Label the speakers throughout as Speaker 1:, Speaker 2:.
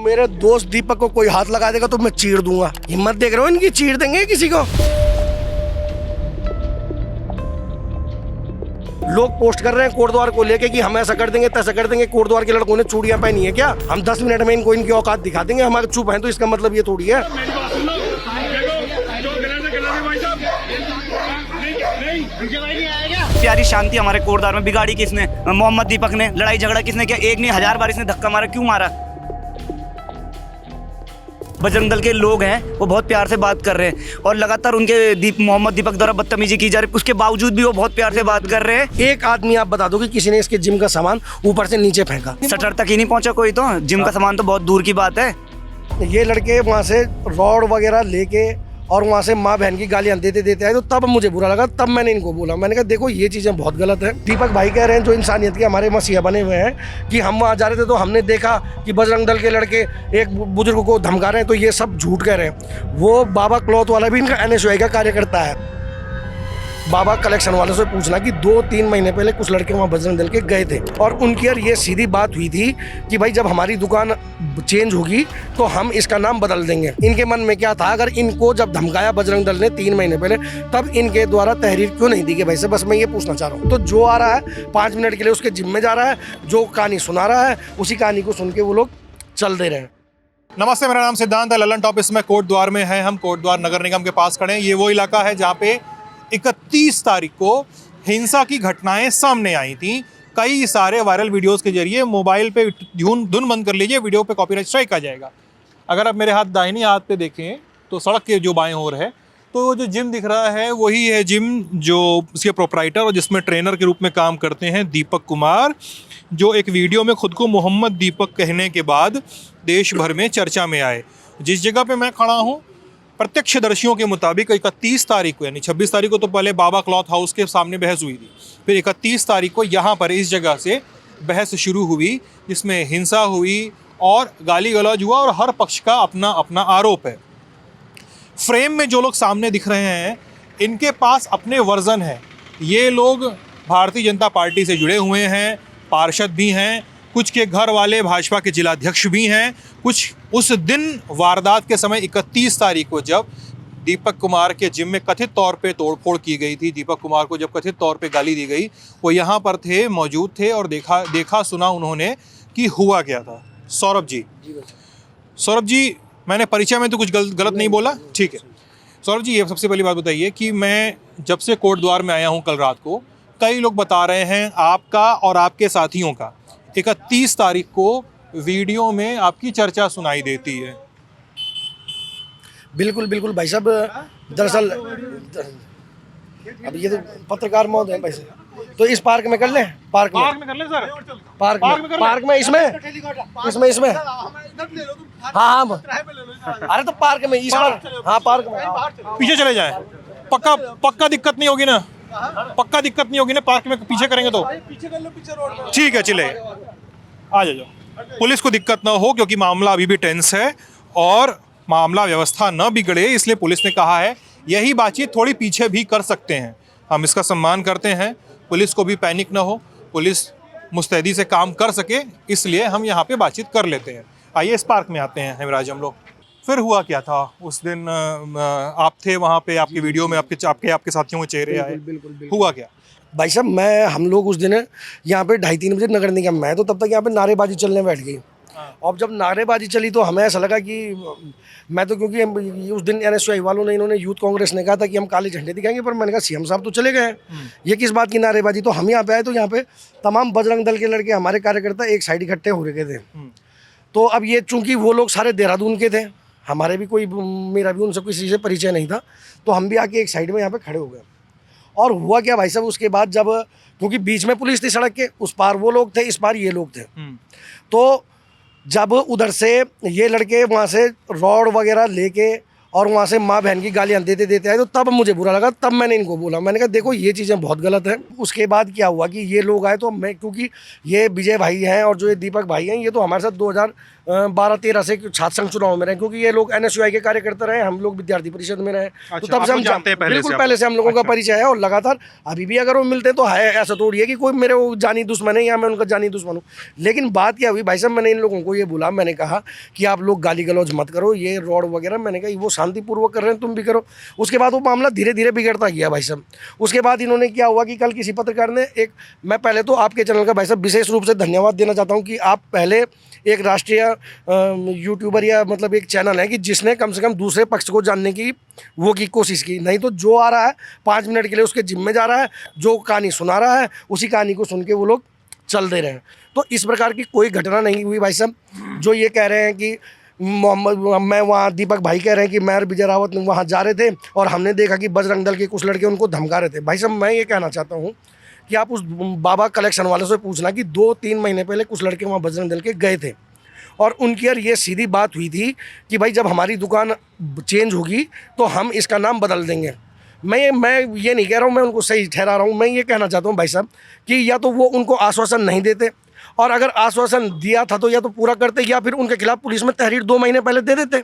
Speaker 1: मेरे दोस्त दीपक को कोई हाथ लगा देगा तो मैं चीर दूंगा। हिम्मत देख रहे हो इनकी, चीर देंगे किसी को। लोग पोस्ट कर रहे हैं कोटद्वार को लेके कि हम ऐसा कर देंगे तैसा कर देंगे। कोटद्वार के लड़कों ने चूड़ियां पहनी है क्या? हम 10 मिनट में इनको इनकी औकात दिखा देंगे। हमारे चुप हैं तो इसका मतलब ये थोड़ी है।
Speaker 2: प्यारी शांति हमारे कोटद्वार में बिगाड़ी किसने? मोहम्मद दीपक ने। लड़ाई झगड़ा किसने किया? एक नहीं 1000 बार इसने धक्का मारा। क्यों मारा? बजरंग दल के लोग हैं वो बहुत प्यार से बात कर रहे हैं और लगातार उनके मोहम्मद दीपक द्वारा बदतमीजी की जा रही है। उसके बावजूद भी वो बहुत प्यार से बात कर रहे हैं।
Speaker 1: एक आदमी आप बता दो कि किसी ने इसके जिम का सामान ऊपर से नीचे फेंका।
Speaker 2: शटर तक ही नहीं पहुंचा कोई, तो जिम का सामान तो बहुत दूर की बात है।
Speaker 1: ये लड़के वहाँ से रॉड वगैरह लेके और वहाँ से माँ बहन की गालियाँ देते आए तो तब मुझे बुरा लगा। तब मैंने इनको बोला, मैंने कहा देखो ये चीज़ें बहुत गलत है। दीपक भाई कह रहे हैं जो इंसानियत के हमारे मसीहा बने हुए हैं कि हम वहाँ जा रहे थे तो हमने देखा कि बजरंग दल के लड़के एक बुजुर्ग को धमका रहे हैं, तो ये सब झूठ कह रहे हैं। वो बाबा क्लॉथ वाला भी इनका NSY का कार्यकर्ता है। बाबा कलेक्शन वालों से पूछना कि 2-3 महीने पहले कुछ लड़के वहाँ बजरंग दल के गए थे और उनकी यार ये सीधी बात हुई थी कि भाई जब हमारी दुकान चेंज होगी तो हम इसका नाम बदल देंगे। इनके मन में क्या था? अगर इनको जब धमकाया बजरंग दल ने 3 महीने पहले, तब इनके द्वारा तहरीर क्यों नहीं दी गई भाई से? बस मैं ये पूछना चाह रहा हूँ। तो जो आ रहा है 5 मिनट के लिए उसके जिम में जा रहा है, जो कहानी सुना रहा है उसी कहानी को सुन के वो लोग चल दे रहे हैं।
Speaker 3: नमस्ते, मेरा नाम सिद्धांत है। ललन टॉप इसमें कोटद्वार में है। हम कोटद्वार नगर निगम के पास खड़े हैं। ये वो इलाका है जहाँ पे 31 तारीख को हिंसा की घटनाएं सामने आई थी। कई सारे वायरल वीडियोस के जरिए मोबाइल पे धुन बंद कर लीजिए, वीडियो पे कॉपीराइट स्ट्राइक आ जाएगा। अगर आप मेरे दाहिनी हाथ पे देखें तो सड़क के जो बाएं ओर है तो जो जिम दिख रहा है वही है जिम जो उसके प्रोपराइटर और जिसमें ट्रेनर के रूप में काम करते हैं दीपक कुमार, जो एक वीडियो में खुद को मोहम्मद दीपक कहने के बाद देश भर में चर्चा में आए। जिस जगह पे मैं खड़ा हूँ, प्रत्यक्षदर्शियों के मुताबिक 31 तारीख को, यानी 26 तारीख को तो पहले बाबा क्लॉथ हाउस के सामने बहस हुई थी, फिर 31 तारीख को यहाँ पर इस जगह से बहस शुरू हुई जिसमें हिंसा हुई और गाली गलौज हुआ और हर पक्ष का अपना अपना आरोप है। फ्रेम में जो लोग सामने दिख रहे हैं इनके पास अपने वर्जन हैं। ये लोग भारतीय जनता पार्टी से जुड़े हुए हैं, पार्षद भी हैं, कुछ के घर वाले भाजपा के जिलाध्यक्ष भी हैं, कुछ उस दिन वारदात के समय 31 तारीख को जब दीपक कुमार के जिम में कथित तौर पे तोड़फोड़ की गई थी, दीपक कुमार को जब कथित तौर पे गाली दी गई, वो यहाँ पर थे, मौजूद थे और देखा सुना उन्होंने कि हुआ क्या था। सौरभ जी, मैंने परिचय में तो कुछ गलत नहीं बोला? ठीक है सौरभ जी, ये सबसे पहली बात बताइए कि मैं जब से कोटद्वार में आया हूँ कल रात को, कई लोग बता रहे हैं आपका और आपके साथियों का 31 तारीख को वीडियो में आपकी चर्चा सुनाई देती है।
Speaker 1: बिल्कुल भाई साहब, दरअसल अब ये तो पत्रकार महोदय भाई साहब, तो इस पार्क में कर लें। पार्क में कर लें सर। पार्क में इसमें हाँ अरे तो पार्क में इस बार, हाँ पार्क में
Speaker 3: पीछे चले जाएं। पक्का दिक्कत नहीं होगी ना? पक्का दिक्कत नहीं होगी ना? पार्क में पीछे करेंगे तो पीछे कर लो, पीछे रोड। ठीक है, चले आ जाओ। पुलिस को दिक्कत ना हो क्योंकि मामला अभी भी टेंस है और मामला व्यवस्था न बिगड़े, इसलिए पुलिस ने कहा है यही बातचीत थोड़ी पीछे भी कर सकते हैं। हम इसका सम्मान करते हैं, पुलिस को भी पैनिक ना हो, पुलिस मुस्तैदी से काम कर सके, इसलिए हम यहाँ पे बातचीत कर लेते हैं। आइए इस पार्क में आते हैं हेमराज हम लोग। फिर हुआ क्या था उस दिन? आप थे वहाँ पे, आपकी वीडियो में आपके साथियों के चेहरे आए। बिल्कुल। हुआ क्या
Speaker 1: भाई साहब? हम लोग उस दिन यहाँ पे 2:30-3 बजे नगर निगम में, तो तब तक यहाँ पे नारेबाजी चलने बैठ गई। और जब नारेबाजी चली तो हमें ऐसा लगा कि मैं तो, क्योंकि उस दिन NSY वालों ने, इन्होंने यूथ कांग्रेस ने कहा था कि हम काले झंडे दिखाएंगे, पर मैंने कहा CM साहब तो चले गए, ये किस बात की नारेबाजी? तो हम यहाँ पे आए तो यहाँ पे तमाम बजरंग दल के लड़के, हमारे कार्यकर्ता एक साइड इकट्ठे हो रहे थे। तो अब ये चूँकि वो लोग सारे देहरादून के थे, हमारे भी मेरा भी उनसे किसी से परिचय नहीं था, तो हम भी आके एक साइड में यहाँ पे खड़े हो गए। और हुआ क्या भाई साहब, उसके बाद जब, क्योंकि बीच में पुलिस थी सड़क के, उस पार वो लोग थे, इस पार ये लोग थे, तो जब उधर से ये लड़के वहाँ से रॉड वगैरह लेके और वहाँ से माँ बहन की गालियाँ देते आए तो तब मुझे बुरा लगा। तब मैंने इनको बोला, मैंने कहा देखो ये चीज़ें बहुत गलत हैं। उसके बाद क्या हुआ कि ये लोग आए तो मैं, क्योंकि ये विजय भाई हैं और जो ये दीपक भाई हैं, ये तो हमारे साथ 12-13 से छात्र संघ चुनाव में रहे, क्योंकि ये लोग NSUI के कार्यकर्ता रहे, हम लोग विद्यार्थी परिषद में रहे। तो
Speaker 3: अच्छा,
Speaker 1: तब
Speaker 3: आप
Speaker 1: से हम
Speaker 3: लोग जानते हैं पहले
Speaker 1: बिल्कुल
Speaker 3: से
Speaker 1: पहले से हम लोगों का
Speaker 3: अच्छा।
Speaker 1: परिचय है, और लगातार अभी भी अगर वो मिलते हैं तो है, ऐसा थोड़ी है कि कोई मेरे वो जानी दुश्मन है या मैं उनका जानी दुश्मन हूँ। लेकिन बात क्या हुई भाई साहब, मैंने इन लोगों को ये बोला, मैंने कहा कि आप लोग गाली गलौज मत करो, ये रोड वगैरह, मैंने कहा वो शांतिपूर्वक कर रहे हैं, तुम भी करो। उसके बाद वो मामला धीरे धीरे बिगड़ता गया भाई साहब। उसके बाद इन्होंने क्या हुआ कि कल किसी पत्रकार ने मैं पहले तो आपके चैनल का भाई साहब विशेष रूप से धन्यवाद देना चाहता हूँ कि आप पहले एक राष्ट्रीय यूट्यूबर या मतलब एक चैनल है कि जिसने कम से कम दूसरे पक्ष को जानने की वो की कोशिश की। नहीं तो जो आ रहा है 5 मिनट के लिए उसके जिम में जा रहा है, जो कहानी सुना रहा है उसी कहानी को सुन के वो लोग चल दे रहे हैं। तो इस प्रकार की कोई घटना नहीं हुई भाई साहब। जो ये कह रहे हैं कि मैं वहाँ दीपक भाई कह रहे हैं कि मैं और विजय रावत वहाँ जा रहे थे और हमने देखा कि बजरंग दल के कुछ लड़के उनको धमका रहे थे। भाई साहब मैं ये कहना चाहता हूँ कि आप उस बाबा कलेक्शन वाले से पूछना कि 2-3 महीने पहले कुछ लड़के वहाँ बजरंग दल के गए थे और उनकी यार ये सीधी बात हुई थी कि भाई जब हमारी दुकान चेंज होगी तो हम इसका नाम बदल देंगे। मैं ये नहीं कह रहा हूँ, मैं उनको सही ठहरा रहा हूँ। मैं ये कहना चाहता हूँ भाई साहब कि या तो वो उनको आश्वासन नहीं देते, और अगर आश्वासन दिया था तो या तो पूरा करते, या फिर उनके खिलाफ पुलिस में तहरीर 2 महीने पहले दे देते।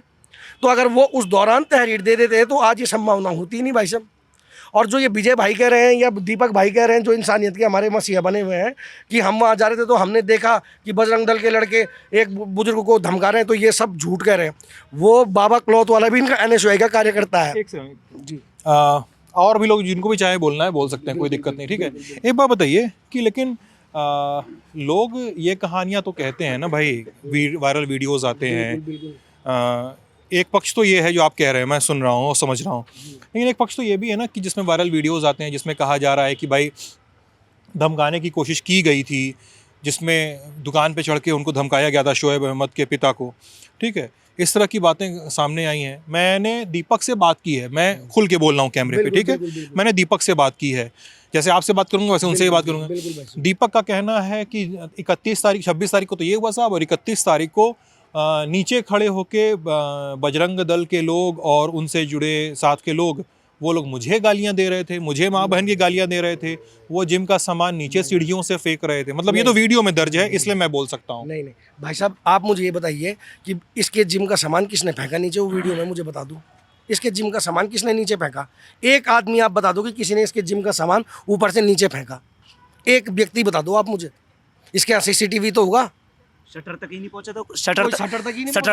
Speaker 1: तो अगर वो उस दौरान तहरीर दे देते तो आज ये संभावना होती ही नहीं भाई साहब। और जो ये विजय भाई कह रहे हैं या दीपक भाई कह रहे हैं, जो इंसानियत के हमारे मसीहा बने हुए हैं कि हम वहाँ जा रहे थे तो हमने देखा कि बजरंग दल के लड़के एक बुजुर्ग को धमका रहे हैं, तो ये सब झूठ कह रहे हैं। वो बाबा क्लॉथ वाला भी इनका NSUI का कार्यकर्ता है।
Speaker 3: जी और भी लोग जिनको भी चाहे बोलना है बोल सकते हैं, कोई दिक्कत नहीं, ठीक है। एक बात बताइए कि लेकिन लोग ये कहानियाँ तो कहते हैं ना भाई, वायरल वीडियोस आते हैं। एक पक्ष तो ये है जो आप कह रहे हैं, मैं सुन रहा हूँ और समझ रहा हूँ, लेकिन एक पक्ष तो ये भी है ना कि जिसमें वायरल वीडियोस आते हैं जिसमें कहा जा रहा है कि भाई धमकाने की कोशिश की गई थी, जिसमें दुकान पे चढ़ के उनको धमकाया गया था शोएब अहमद के पिता को, ठीक है। इस तरह की बातें सामने आई हैं। मैंने दीपक से बात की है, मैं खुल के बोल रहा हूँ कैमरे पे, ठीक है। मैंने दीपक से बात की है, जैसे आपसे बात करूंगा वैसे उनसे ही बात करूंगा। दीपक का कहना है कि 31 तारीख 26 तारीख को तो ये हुआ साहब, और 31 तारीख को नीचे खड़े होके बजरंग दल के लोग और उनसे जुड़े साथ के लोग, वो लोग मुझे गालियां दे रहे थे, मुझे माँ बहन की गालियां दे रहे थे, वो जिम का सामान नीचे सीढ़ियों से फेंक रहे थे। मतलब ये तो वीडियो में दर्ज है, इसलिए मैं बोल सकता हूँ।
Speaker 1: नहीं भाई साहब, आप मुझे ये बताइए कि इसके जिम का सामान किसने फेंका नीचे, वो वीडियो में मुझे बता दूँ। इसके जिम का सामान किसने नीचे फेंका? एक आदमी आप बता दो कि किसी ने इसके जिम का सामान ऊपर से नीचे फेंका। एक व्यक्ति बता दो आप मुझे। इसके यहाँ CCTV तो होगा।
Speaker 2: शटर तक ही नहीं पहुंचा, तो
Speaker 1: कोई शटर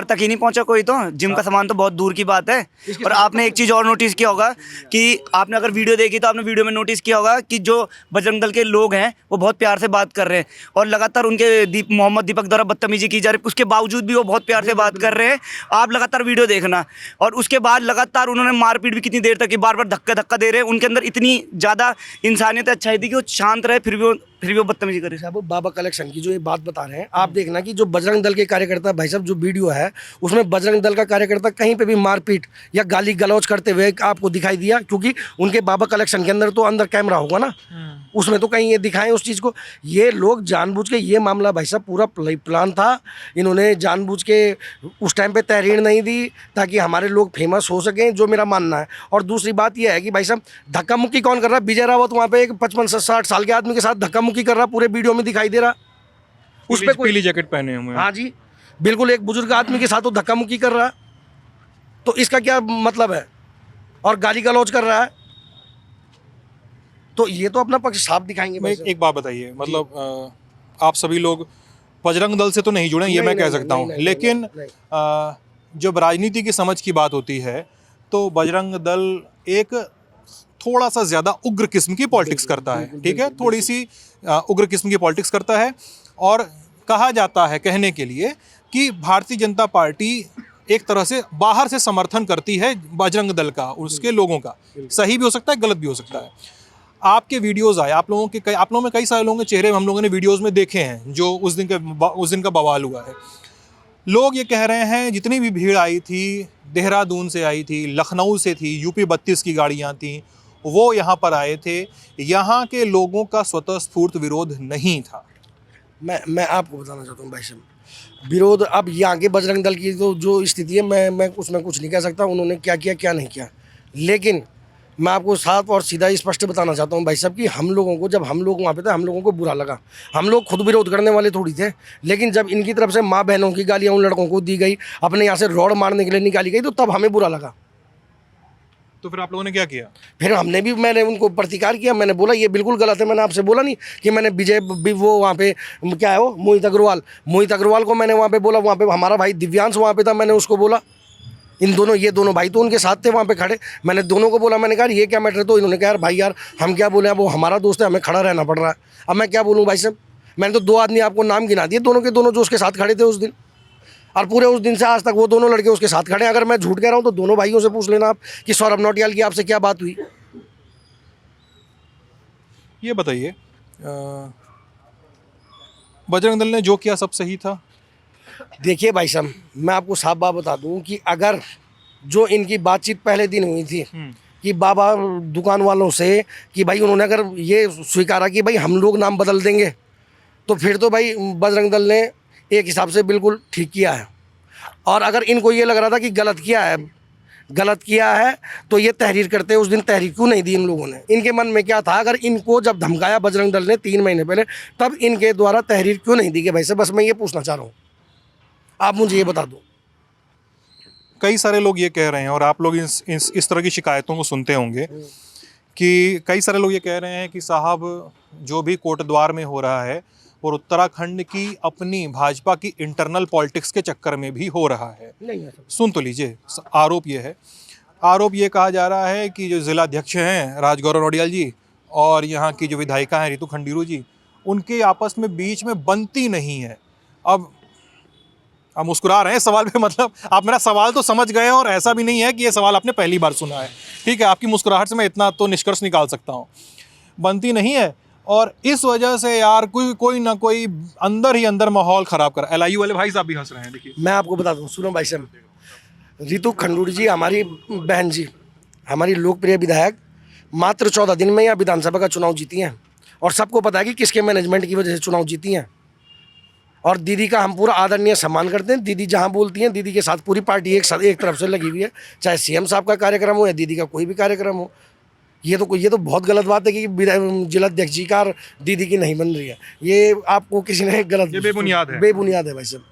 Speaker 1: तक ही नहीं
Speaker 2: पहुंचा कोई, तो जिम का सामान तो बहुत दूर की बात है। और आपने एक चीज़ और नोटिस किया होगा कि आपने अगर वीडियो देखी तो आपने वीडियो में नोटिस किया होगा कि जो बजरंग दल के लोग हैं वो बहुत प्यार से बात कर रहे हैं, और लगातार उनके मोहम्मद दीपक द्वारा बदतमीजी की जा रही है, उसके बावजूद भी वो बहुत प्यार से बात कर रहे हैं। आप लगातार वीडियो देखना, और उसके बाद लगातार उन्होंने मारपीट भी कितनी देर तक की, बार बार धक्का दे रहे हैं। उनके अंदर इतनी ज़्यादा इंसानियत अच्छाई थी कि वो शांत रहे, फिर भी वो बदतमीजी कर रहे हैं।
Speaker 1: साहब बाबा कलेक्शन की जो ये बात बता रहे हैं, आप देखना कि जो बजरंग दल के कार्यकर्ता भाई साहब जो वीडियो है उसमें बजरंग दल का कार्यकर्ता कहीं पे भी मारपीट या गाली गलौज करते हुए आपको दिखाई दिया? क्योंकि उनके बाबा कलेक्शन के अंदर तो अंदर कैमरा होगा ना, उसमें तो कहीं ये दिखाएं उस चीज़ को। ये लोग जानबूझ के, ये मामला भाई साहब पूरा प्लान था। इन्होंने जानबूझ के उस टाइम पे तहरीर नहीं दी ताकि हमारे लोग फेमस हो सकें, जो मेरा मानना है। और दूसरी बात यह है कि भाई साहब धक्का मुक्की कौन कर रहा है? विजय रावत वहाँ पे एक 55-60 साल के आदमी के साथ धक्का मुक्की कर रहा, पूरे वीडियो में दिखाई दे रहा। उस पे
Speaker 3: पीली जैकेट पहने हुए हैं।
Speaker 1: हाँ जी बिल्कुल, एक बुजुर्ग आदमी के साथ वो धक्का मुक्की कर रहा है, तो इसका क्या मतलब है? और गाली गलौज कर रहा है, तो ये तो अपना पक्ष साफ दिखाएंगे।
Speaker 3: मैं एक बात बताइए, मतलब आप सभी लोग बजरंग दल से तो नहीं जुड़े, ये मैं कह सकता हूँ, लेकिन जब राजनीति की समझ की बात होती है तो बजरंग दल एक थोड़ा सा ज़्यादा उग्र किस्म की पॉलिटिक्स करता है, ठीक है। थोड़ी सी उग्र किस्म की पॉलिटिक्स करता है, और कहा जाता है कहने के लिए कि भारतीय जनता पार्टी एक तरह से बाहर से समर्थन करती है बजरंग दल का, उसके लोगों का। सही भी हो सकता है, गलत भी हो सकता है। आपके वीडियोस आए, आप लोगों में कई सारे लोगों के चेहरे हम लोगों ने वीडियोस में देखे हैं, जो उस दिन का बवाल हुआ है। लोग ये कह रहे हैं जितनी भी भीड़ आई थी, देहरादून से आई थी, लखनऊ से थी, UP 32 की गाड़ियाँ थीं, वो यहाँ पर आए थे। यहाँ के लोगों का स्वतः स्फूर्त विरोध नहीं था।
Speaker 1: मैं आपको बताना चाहता हूँ भाई साहब, विरोध अब यहाँ के बजरंग दल की तो जो स्थिति है, मैं उसमें कुछ नहीं कह सकता उन्होंने क्या किया क्या नहीं किया। लेकिन मैं आपको साफ और सीधा स्पष्ट बताना चाहता हूँ भाई साहब कि हम लोगों को, जब हम लोग वहाँ पे थे, हम लोगों को बुरा लगा। हम लोग खुद विरोध करने वाले थोड़ी थे, लेकिन जब इनकी तरफ से माँ बहनों की गालियाँ उन लड़कों को दी गई, अपने यहाँ से रॉड मारने के लिए निकाली गई, तो तब हमें बुरा लगा।
Speaker 3: तो फिर आप लोगों ने क्या किया?
Speaker 1: फिर मैंने उनको प्रतिकार किया। मैंने बोला ये बिल्कुल गलत है। मैंने आपसे बोला नहीं कि मैंने वो वहाँ पे क्या है वो मोहित अग्रवाल को मैंने वहाँ पे बोला, वहाँ पे हमारा भाई दिव्यांश वहाँ पे था, मैंने उसको बोला, ये दोनों भाई तो उनके साथ थे वहाँ पे खड़े, मैंने दोनों को बोला, मैंने कहा ये क्या मैटर है? तो इन्होंने कहा यार भाई यार हम क्या बोले, वो हमारा दोस्त है, हमें खड़ा रहना पड़ रहा है। अब मैं क्या बोलूँ भाई साहब, मैंने तो 2 आदमी आपको नाम गिना दिए, दोनों के दोनों जो उसके साथ खड़े थे उस दिन, और पूरे उस दिन से आज तक वो दोनों लड़के उसके साथ खड़े हैं। अगर मैं झूठ कह रहा हूँ तो दोनों भाइयों से पूछ लेना आप कि सौरभ नौटियाल की आपसे क्या बात हुई।
Speaker 3: ये बताइए, बजरंग दल ने जो किया सब सही था?
Speaker 1: देखिए भाई साहब, मैं आपको साफ बात बता दूं कि अगर जो इनकी बातचीत पहले दिन हुई थी कि बाबा दुकान वालों से कि भाई उन्होंने अगर ये स्वीकारा कि भाई हम लोग नाम बदल देंगे, तो फिर तो भाई बजरंग दल ने एक हिसाब से बिल्कुल ठीक किया है। और अगर इनको ये लग रहा था कि गलत किया है तो ये तहरीर करते, उस दिन तहरीर क्यों नहीं दी इन लोगों ने? इनके मन में क्या था? अगर इनको जब धमकाया बजरंग दल ने 3 महीने पहले, तब इनके द्वारा तहरीर क्यों नहीं दी गई? भाई साहब बस मैं ये पूछना चाह रहा हूँ, आप मुझे ये बता दो।
Speaker 3: कई सारे लोग ये कह रहे हैं, और आप लोग इस तरह की शिकायतों को सुनते होंगे, कि कई सारे लोग ये कह रहे हैं कि साहब जो भी कोटद्वार में हो रहा है और उत्तराखंड की अपनी भाजपा की इंटरनल पॉलिटिक्स के चक्कर में भी हो रहा है।
Speaker 1: नहीं है
Speaker 3: सुन तो लीजिए, आरोप ये कहा जा रहा है कि जो जिलाध्यक्ष हैं राजगौरव नौटियाल जी और यहाँ की जो विधायिका हैं रितु खंडीरू जी, उनके आपस में बीच में बनती नहीं है। अब आप मुस्कुरा रहे हैं सवाल पे, मतलब आप मेरा सवाल तो समझ गए, और ऐसा भी नहीं है कि ये सवाल आपने पहली बार सुना है। ठीक है, आपकी मुस्कुराहट से मैं इतना तो निष्कर्ष निकाल सकता हूँ, बनती नहीं है। और इस वजह से यार कोई ना कोई अंदर ही अंदर माहौल ख़राब कर। LIU वाले भाई साहब भी हंस रहे हैं, देखिए।
Speaker 1: मैं आपको बता दूं, सुनो भाई साहब, रितु खंडूरी जी हमारी बहन जी, हमारी लोकप्रिय विधायक, मात्र 14 दिन में यहाँ विधानसभा का चुनाव जीती हैं, और सबको पता है कि किसके मैनेजमेंट की वजह से चुनाव जीती हैं। और दीदी का हम पूरा आदरणीय सम्मान करते हैं। दीदी जहाँ बोलती हैं, दीदी के साथ पूरी पार्टी एक तरफ से लगी हुई है, चाहे CM साहब का कार्यक्रम हो या दीदी का कोई भी कार्यक्रम हो। ये तो बहुत गलत बात है कि जिलाध्यक्ष जी का दीदी की नहीं बन रही है। ये आपको किसी ने गलत,
Speaker 3: ये बेबुनियाद
Speaker 1: है भाई साहब।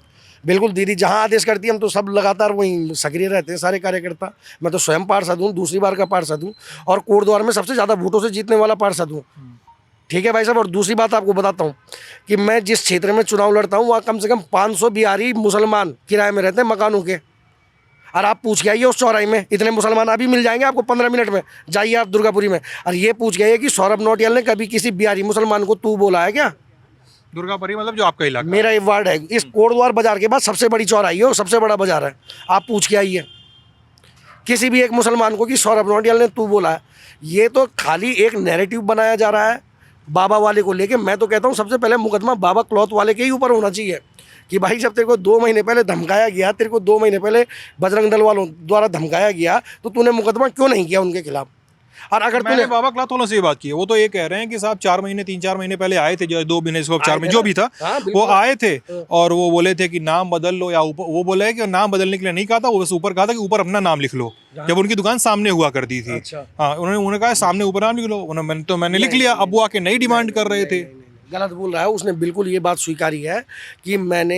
Speaker 1: बिल्कुल दीदी जहाँ आदेश करती है, हम तो सब लगातार वहीं सक्रिय रहते हैं, सारे कार्यकर्ता। मैं तो स्वयं पार्षद हूँ, दूसरी बार का पार्षद हूँ, और कोटद्वार में सबसे ज़्यादा वोटों से जीतने वाला पार्षद हूँ। ठीक है भाई साहब। और दूसरी बात आपको बताता हूँ कि मैं जिस क्षेत्र में चुनाव लड़ता हूँ, वहाँ कम से कम 500 बिहारी मुसलमान किराए में रहते हैं मकानों के। और आप पूछ के आइए उस चौराहे में, इतने मुसलमान अभी मिल जाएंगे आपको 15 मिनट में। जाइए आप दुर्गापुरी में, और ये पूछ के आइए कि सौरभ नौटियाल ने कभी किसी बिहारी मुसलमान को तू बोला है क्या?
Speaker 3: दुर्गापुरी मतलब जो आपका इलाका,
Speaker 1: मेरा ये वार्ड है, इस कोटद्वार बाजार के बाद सबसे बड़ी चौराही है, सबसे बड़ा बाजार है। आप पूछ के आइए किसी भी एक मुसलमान को कि सौरभ नौटियाल ने तू बोला है। ये तो खाली एक नैरेटिव बनाया जा रहा है बाबा वाले को लेके। मैं तो कहता हूँ सबसे पहले मुकदमा बाबा क्लॉथ वाले के ही ऊपर होना चाहिए कि भाई जब तेरे को 2 महीने पहले धमकाया गया, तेरे को 2 महीने पहले बजरंग दल वालों द्वारा धमकाया गया, तो तूने मुकदमा क्यों नहीं किया उनके खिलाफ? और अगर
Speaker 3: मैंने बाबा क्लॉथ वालों से ये बात की है, वो तो ये कह रहे हैं कि साहब 3-4 महीने पहले आए थे, जो 2 महीने से 4 महीने जो भी था, वो आए थे और वो बोले थे कि नाम बदल लो, या ऊपर वो बोले कि नाम बदलने के लिए नहीं कहा था, वो बस ऊपर कहा था कि ऊपर अपना नाम लिख लो, जब उनकी दुकान सामने हुआ करती थी। हाँ, उन्होंने कहा सामने ऊपर नाम लिख लो, मैंने लिख लिया। अब वो आके नई डिमांड कर रहे थे।
Speaker 1: गलत बोल रहा है उसने, बिल्कुल ये बात स्वीकारी है कि मैंने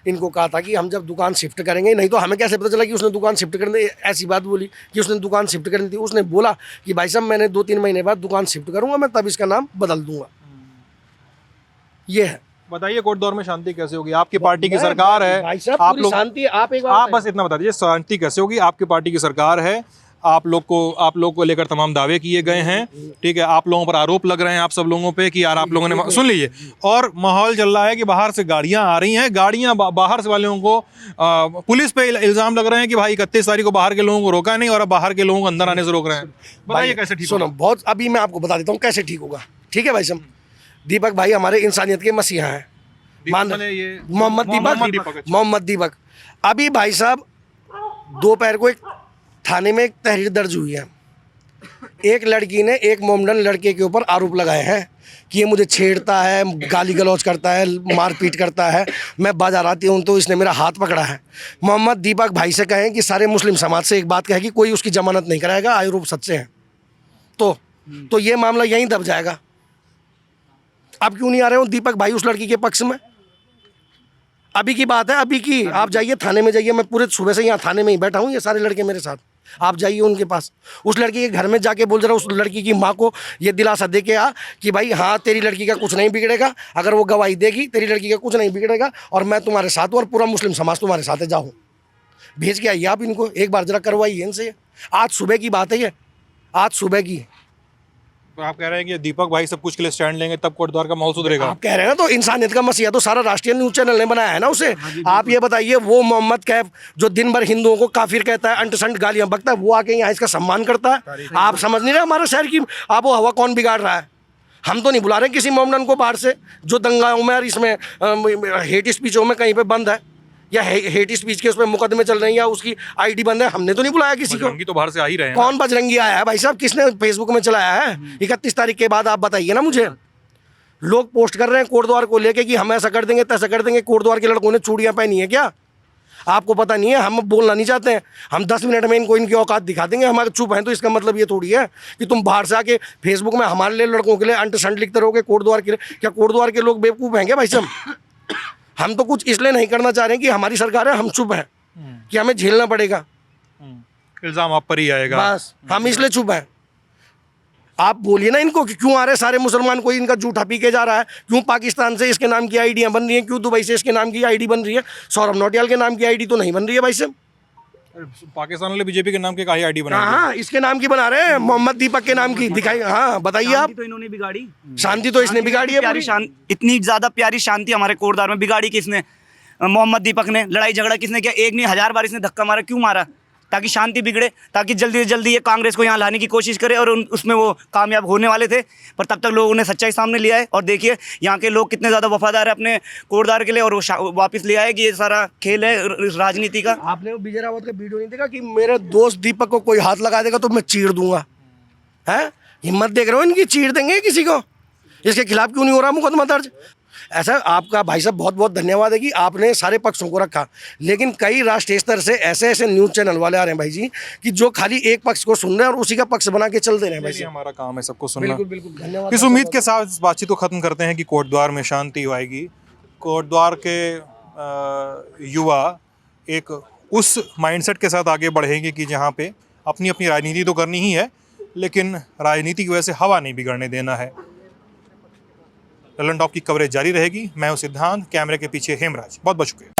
Speaker 1: इनको कहा था कि हम जब दुकान शिफ्ट करेंगे, नहीं तो हमें कैसे पता चला कि उसने दुकान शिफ्ट करने, ऐसी बात बोली कि उसने दुकान शिफ्ट करनी थी। उसने बोला कि भाई साहब मैंने 2-3 महीने बाद दुकान शिफ्ट करूंगा, मैं तब इसका नाम बदल दूंगा। ये है।
Speaker 3: बताइए कोटद्वार में शांति कैसे होगी? आपकी पार्टी की सरकार है,
Speaker 1: आप लोग शांति, आप
Speaker 3: बस इतना बता दीजिए, शांति कैसे होगी? आपकी पार्टी की सरकार है, आप लोग को लेकर तमाम दावे किए गए हैं, ठीक है, आप लोगों पर आरोप लग रहे हैं, आप सब लोगों पे कि यार आप लोगों ने, सुन लीजिए, और माहौल चल रहा है कि बाहर से गाड़ियां आ रही हैं, गाड़ियां बाहर से वालों को पुलिस पे इल्जाम लग रहे हैं कि भाई 31 तारीख को बाहर के लोगों को रोका नहीं और अब बाहर के लोगों को अंदर आने से रोक रहे हैं। बताइए कैसे ठीक
Speaker 1: सुनो, बहुत अभी मैं आपको बता देता हूँ कैसे ठीक होगा। ठीक है भाई साहब, दीपक भाई हमारे इंसानियत के मसीहा हैं, मोहम्मद दीपक। अभी भाई साहब दोपहर को एक थाने में एक तहरीर दर्ज हुई है। एक लड़की ने एक मोमडन लड़के के ऊपर आरोप लगाए हैं कि ये मुझे छेड़ता है, गाली गलौज करता है, मारपीट करता है। मैं बाजार आती हूँ तो इसने मेरा हाथ पकड़ा है। मोहम्मद दीपक भाई से कहें कि सारे मुस्लिम समाज से एक बात कहे कि कोई उसकी जमानत नहीं कराएगा, आरोप सच्चे हैं। तो ये मामला यहीं दब जाएगा। अब क्यों नहीं आ रहे हो दीपक भाई उस लड़की के पक्ष में? अभी की बात है, अभी की। आप जाइए थाने में जाइए, मैं पूरे सुबह से यहाँ थाने में ही बैठा हूँ, ये सारे लड़के मेरे साथ। आप जाइए उनके पास, उस लड़की के घर में जाके बोल जरा उस लड़की की माँ को ये दिलासा दे के आ कि भाई हाँ तेरी लड़की का कुछ नहीं बिगड़ेगा, अगर वो गवाही देगी तेरी लड़की का कुछ नहीं बिगड़ेगा और मैं तुम्हारे साथ हूँ और पूरा मुस्लिम समाज तुम्हारे साथ है, जाओ। भेज के आइए आप इनको, एक बार जरा करवाइए इनसे। आज सुबह की बात है ये, आज सुबह की।
Speaker 3: तो आप कह रहे हैं कि दीपक भाई सब कुछ के लिए स्टैंड लेंगे तब कोटद्वार का माहौल सुधरेगा?
Speaker 1: आप कह रहे हैं ना, तो इंसानियत का मसीहा तो सारा राष्ट्रीय न्यूज चैनल ने बनाया है ना उसे। आप ये बताइए, वो मोहम्मद कैफ जो दिन भर हिंदुओं को काफिर कहता है, अंट-संट गालियां बकता है, वो आके यहाँ इसका सम्मान करता है। आप समझ नहीं रहे हमारे शहर की आबो हवा कौन बिगाड़ रहा है? हम तो नहीं बुला रहे किसी मोमडन को बाहर से जो दंगाओं में और इसमें हेट स्पीचों में कहीं पे बंद है या हेट स्पीच के उसमें मुकदमे चल रहे हैं या उसकी आईडी बंद है, हमने तो नहीं बुलाया किसी को।
Speaker 3: बजरंगी तो बाहर से आ ही रहे हैं।
Speaker 1: कौन बजरंगी आया है भाई साहब? किसने फेसबुक में चलाया है 31 तारीख के बाद? आप बताइए ना मुझे। लोग पोस्ट कर रहे हैं कोटद्वार को लेके कि हम ऐसा कर देंगे तैसा कर देंगे। कोटद्वार के लड़कों ने चूड़ियां पहनी है क्या? आपको पता नहीं है? हम बोलना नहीं चाहते हैं, हम 10 मिनट में इनको इनकी औकात दिखा देंगे। हमारे चुप हैं तो इसका मतलब ये थोड़ी है कि तुम बाहर से आके फेसबुक में हमारे लिए लड़कों के लिए अंट संट लिखते रहोगे कोटद्वार के लिए। क्या कोटद्वार के लोग बेवकूफ़ हैं क्या भाई साहब? हम तो कुछ इसलिए नहीं करना चाह रहे हैं कि हमारी सरकार है, हम चुप हैं कि हमें झेलना पड़ेगा,
Speaker 3: इल्जाम आप पर ही आएगा।
Speaker 1: बस हम इसलिए चुप हैं। आप बोलिए ना इनको कि क्यों आ रहे सारे मुसलमान, कोई इनका जूठा पी के जा रहा है, क्यों पाकिस्तान से इसके नाम की आईडियां बन रही हैं, क्यों दुबई से इसके नाम की आईडी बन रही है, सौरभ नौटियाल के नाम की आईडी तो नहीं बन रही है भाई साहब।
Speaker 3: पाकिस्तान वाले बीजेपी के नाम के काही आईडी बनाई?
Speaker 1: हाँ, इसके नाम की बना रहे हैं, मोहम्मद दीपक के नाम की दिखाई। हाँ बताइए आप।
Speaker 2: तो इन्होंने बिगाड़ी,
Speaker 1: शांति तो इसने बिगाड़ी है
Speaker 2: प्यारी
Speaker 1: पूरी।
Speaker 2: इतनी ज्यादा प्यारी शांति हमारे कोटद्वार में बिगाड़ी किसने? मोहम्मद दीपक ने। लड़ाई झगड़ा किसने किया? एक नहीं 1000 बार इसने धक्का मारा। क्यों मारा? ताकि शांति बिगड़े, ताकि जल्दी से जल्दी ये कांग्रेस को यहाँ लाने की कोशिश करे और उसमें वो कामयाब होने वाले थे। पर तब तक लोगों ने सच्चाई सामने लिया है और देखिए यहाँ के लोग कितने ज़्यादा वफादार है अपने कोटद्वार के लिए और वो वापस ले आए कि ये सारा खेल है राजनीति का।
Speaker 1: आपने वो विजय रावत का वीडियो नहीं देखा कि मेरे दोस्त दीपक को कोई हाथ लगा देगा तो मैं चीर दूंगा? है हिम्मत देख रहे हो इनकी? चीर देंगे किसी को? इसके खिलाफ क्यों नहीं हो रहा मुकदमा दर्ज? ऐसा आपका भाई साहब बहुत बहुत धन्यवाद है कि आपने सारे पक्षों को रखा, लेकिन कई राष्ट्रीय स्तर से ऐसे ऐसे न्यूज़ चैनल वाले आ रहे हैं भाई जी कि जो खाली एक पक्ष को सुन रहे हैं और उसी का पक्ष बना के चल दे रहे हैं भाई साहब।
Speaker 3: हमारा काम है सबको सुनना।
Speaker 1: बिल्कुल बिल्कुल, धन्यवाद।
Speaker 3: इस उम्मीद के साथ इस बातचीत को ख़त्म करते हैं कि कोटद्वार में शांति आएगी। कोटद्वार के युवा एक उस माइंडसेट के साथ आगे बढ़ेंगे कि जहाँ पे अपनी अपनी राजनीति तो करनी ही है, लेकिन राजनीति की वजह से हवा नहीं बिगड़ने देना है। ललन टॉप की कवरेज जारी रहेगी। मैं हूं सिद्धांत, कैमरे के पीछे हेमराज। बहुत बहुत शुक्रिया।